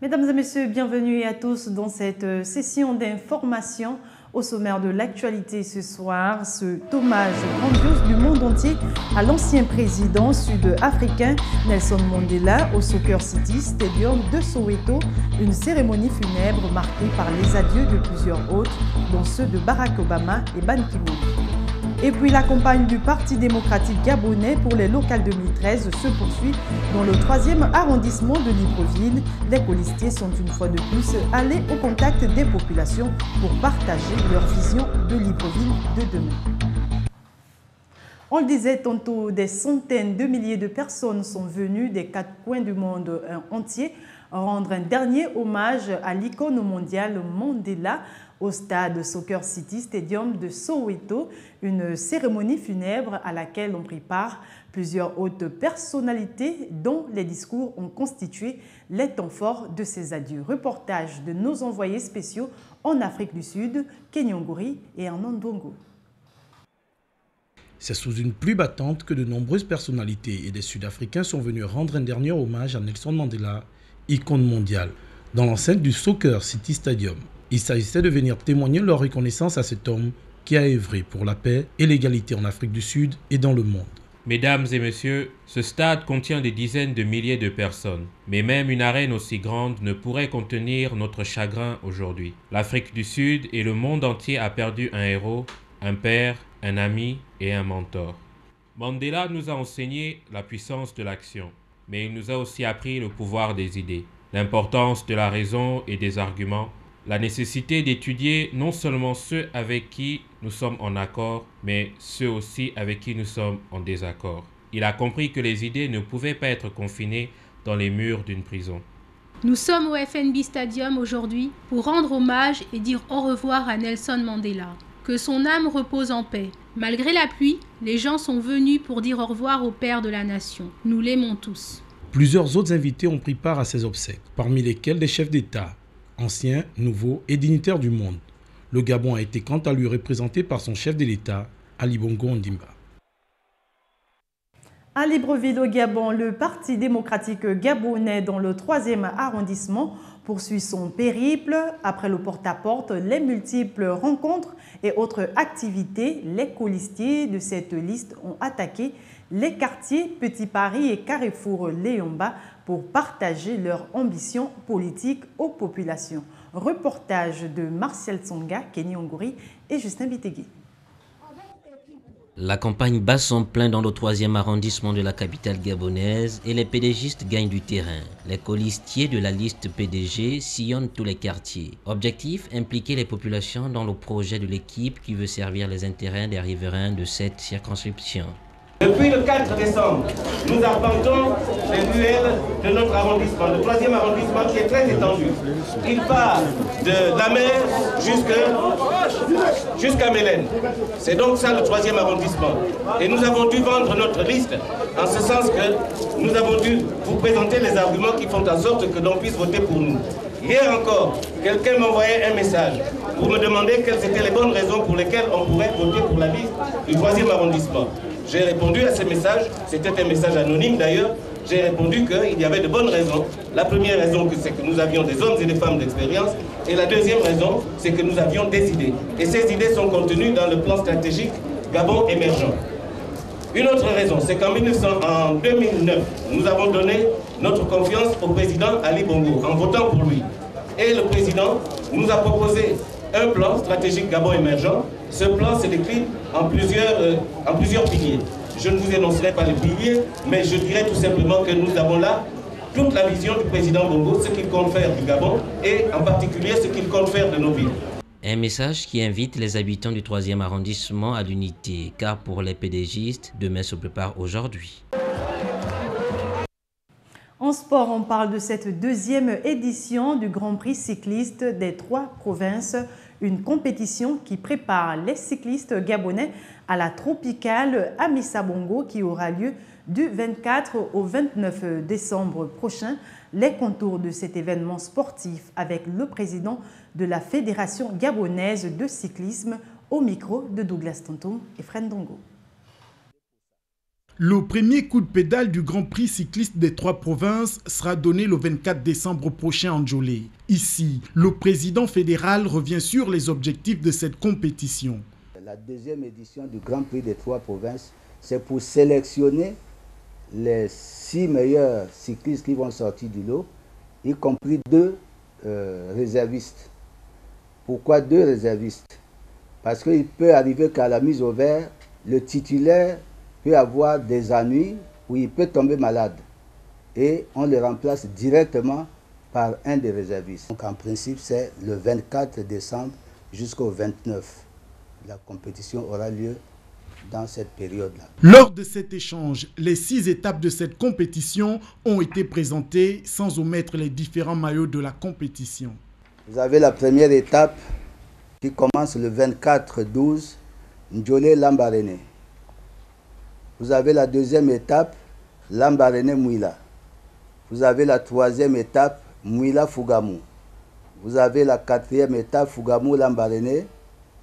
Mesdames et messieurs, bienvenue à tous dans cette session d'information. Au sommaire de l'actualité ce soir, ce hommage grandiose du monde entier à l'ancien président sud-africain Nelson Mandela au Soccer City Stadium de Soweto, une cérémonie funèbre marquée par les adieux de plusieurs hôtes, dont ceux de Barack Obama et Ban Ki-moon. Et puis la campagne du Parti démocratique gabonais pour les locales 2013 se poursuit dans le 3e arrondissement de Libreville. Les colistiers sont une fois de plus allés au contact des populations pour partager leur vision de Libreville de demain. On le disait tantôt, des centaines de milliers de personnes sont venues des 4 coins du monde entier rendre un dernier hommage à l'icône mondiale Mandela au stade Soccer City Stadium de Soweto, une cérémonie funèbre à laquelle ont pris part plusieurs hautes personnalités dont les discours ont constitué les temps forts de ces adieux. Reportage de nos envoyés spéciaux en Afrique du Sud, Kenyonguri et en Ndongo. C'est sous une pluie battante que de nombreuses personnalités et des Sud-Africains sont venus rendre un dernier hommage à Nelson Mandela, icône mondiale, dans l'enceinte du Soccer City Stadium. Il s'agissait de venir témoigner leur reconnaissance à cet homme qui a œuvré pour la paix et l'égalité en Afrique du Sud et dans le monde. Mesdames et messieurs, ce stade contient des dizaines de milliers de personnes. Mais même une arène aussi grande ne pourrait contenir notre chagrin aujourd'hui. L'Afrique du Sud et le monde entier a perdu un héros, un père, un ami et un mentor. Mandela nous a enseigné la puissance de l'action, mais il nous a aussi appris le pouvoir des idées, l'importance de la raison et des arguments, la nécessité d'étudier non seulement ceux avec qui nous sommes en accord, mais ceux aussi avec qui nous sommes en désaccord. Il a compris que les idées ne pouvaient pas être confinées dans les murs d'une prison. Nous sommes au FNB Stadium aujourd'hui pour rendre hommage et dire au revoir à Nelson Mandela. Que son âme repose en paix. Malgré la pluie, les gens sont venus pour dire au revoir au père de la nation. Nous l'aimons tous. Plusieurs autres invités ont pris part à ces obsèques, parmi lesquels des chefs d'État, anciens, nouveaux et dignitaires du monde. Le Gabon a été quant à lui représenté par son chef de l'État, Ali Bongo Ondimba. À Libreville au Gabon, le Parti démocratique gabonais dans le 3e arrondissement poursuit son périple. Après le porte-à-porte, les multiples rencontres et autres activités, les colistiers de cette liste ont attaqué les quartiers Petit Paris et Carrefour Léomba pour partager leur ambition politique aux populations. Reportage de Martial Tsonga, Kenyonguri et Justin Bitegui. La campagne bat son plein dans le 3e arrondissement de la capitale gabonaise et les PDGistes gagnent du terrain. Les colistiers de la liste PDG sillonnent tous les quartiers. Objectif, impliquer les populations dans le projet de l'équipe qui veut servir les intérêts des riverains de cette circonscription. Depuis le 4 décembre, nous arpentons les ruelles de notre arrondissement, le 3e arrondissement qui est très étendu. Il part de la mer jusqu'à Mélène. C'est donc ça le 3e arrondissement. Et nous avons dû vendre notre liste, en ce sens que nous avons dû vous présenter les arguments qui font en sorte que l'on puisse voter pour nous. Hier encore, quelqu'un m'envoyait un message pour me demander quelles étaient les bonnes raisons pour lesquelles on pourrait voter pour la liste du 3e arrondissement. J'ai répondu à ce message, c'était un message anonyme d'ailleurs, j'ai répondu qu'il y avait de bonnes raisons. La première raison, c'est que nous avions des hommes et des femmes d'expérience, et la deuxième raison, c'est que nous avions des idées. Et ces idées sont contenues dans le plan stratégique Gabon émergent. Une autre raison, c'est qu'en 2009, nous avons donné notre confiance au président Ali Bongo en votant pour lui. Et le président nous a proposé un plan stratégique Gabon émergent. Ce plan se décline en plusieurs piliers. Je ne vous énoncerai pas les piliers, mais je dirais tout simplement que nous avons là toute la vision du président Bongo, ce qu'il compte faire du Gabon et en particulier ce qu'il compte faire de nos villes. Un message qui invite les habitants du 3e arrondissement à l'unité, car pour les PDGistes, demain se prépare aujourd'hui. En sport, on parle de cette 2e édition du Grand Prix cycliste des 3 provinces, une compétition qui prépare les cyclistes gabonais à la tropicale Amissa Bongo qui aura lieu du 24 au 29 décembre prochain. Les contours de cet événement sportif avec le président de la Fédération gabonaise de cyclisme au micro de Douglas Tonton et Fred Dongo. Le premier coup de pédale du Grand Prix cycliste des 3 provinces sera donné le 24 décembre prochain en Djolé. Ici, le président fédéral revient sur les objectifs de cette compétition. La deuxième édition du Grand Prix des 3 provinces, c'est pour sélectionner les 6 meilleurs cyclistes qui vont sortir du lot, y compris 2 réservistes. Pourquoi 2 réservistes? Parce qu'il peut arriver qu'à la mise au vert, le titulaire peut avoir des ennuis où il peut tomber malade. Et on le remplace directement par un des réservistes. Donc en principe, c'est le 24 décembre jusqu'au 29. La compétition aura lieu dans cette période-là. Lors de cet échange, les 6 étapes de cette compétition ont été présentées sans omettre les différents maillots de la compétition. Vous avez la première étape qui commence le 24-12, Ndjolé-Lambaréné. Vous avez la deuxième étape, Lambaréné-Mouila. Vous avez la troisième étape, Mouila-Fougamou. Vous avez la quatrième étape, Fougamou-Lambaréné.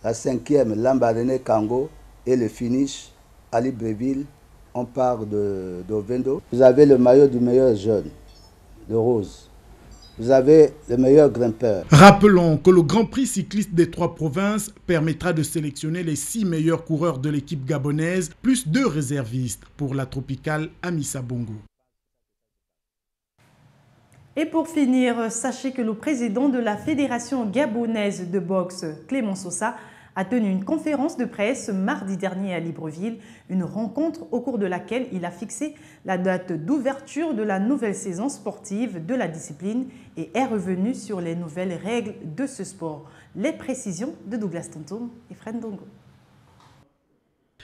La cinquième, Lambaréné-Kango. Et le finish à Libreville, on part d'Ovendo. Vous avez le maillot du meilleur jeune, le rose. Vous avez le meilleur grimpeur. Rappelons que le Grand Prix cycliste des 3 provinces permettra de sélectionner les 6 meilleurs coureurs de l'équipe gabonaise, plus 2 réservistes pour la tropicale Amissa Bongo. Et pour finir, sachez que le président de la Fédération gabonaise de boxe, Clément Sosa, a tenu une conférence de presse mardi dernier à Libreville, une rencontre au cours de laquelle il a fixé la date d'ouverture de la nouvelle saison sportive de la discipline et est revenu sur les nouvelles règles de ce sport. Les précisions de Douglas Tonton et Fred Ndongo.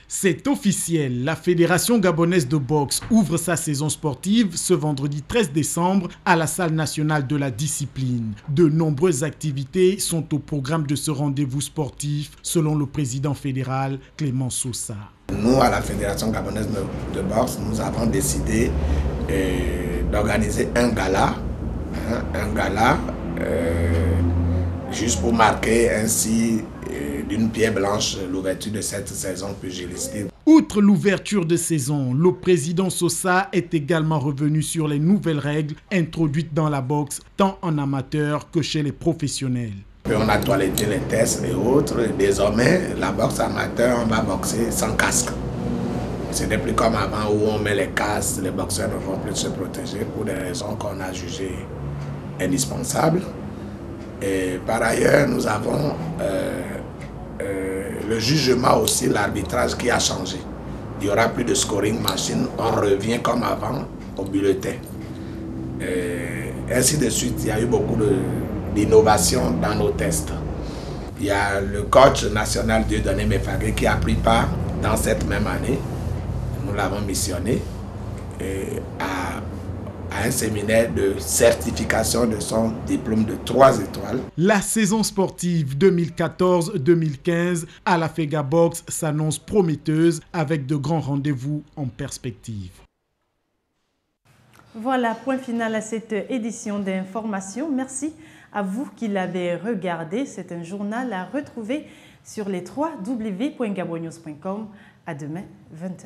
C'est officiel, la Fédération gabonaise de boxe ouvre sa saison sportive ce vendredi 13 décembre à la salle nationale de la discipline. De nombreuses activités sont au programme de ce rendez-vous sportif, selon le président fédéral Clément Sosa. Nous, à la Fédération gabonaise de boxe, nous avons décidé d'organiser un gala, juste pour marquer ainsi d'une pierre blanche l'ouverture de cette saison pugilistique. Outre l'ouverture de saison, le président Sosa est également revenu sur les nouvelles règles introduites dans la boxe, tant en amateur que chez les professionnels. On a toiletté les tests et autres. Désormais, la boxe amateur, on va boxer sans casque. Ce n'est plus comme avant où on met les casques, les boxeurs ne vont plus se protéger pour des raisons qu'on a jugées indispensables. Et par ailleurs, nous avons le jugement aussi, l'arbitrage qui a changé. Il n'y aura plus de scoring machine, on revient comme avant au bulletin. Ainsi de suite, il y a eu beaucoup d'innovations dans nos tests. Il y a le coach national Dieudonné Mefagé qui a pris part dans cette même année. Nous l'avons missionné à un séminaire de certification de son diplôme de 3 étoiles. La saison sportive 2014-2015 à la FEGA Box s'annonce prometteuse avec de grands rendez-vous en perspective. Voilà, point final à cette édition d'information. Merci à vous qui l'avez regardé. C'est un journal à retrouver sur les www.gabonnews.com. À demain, 20h.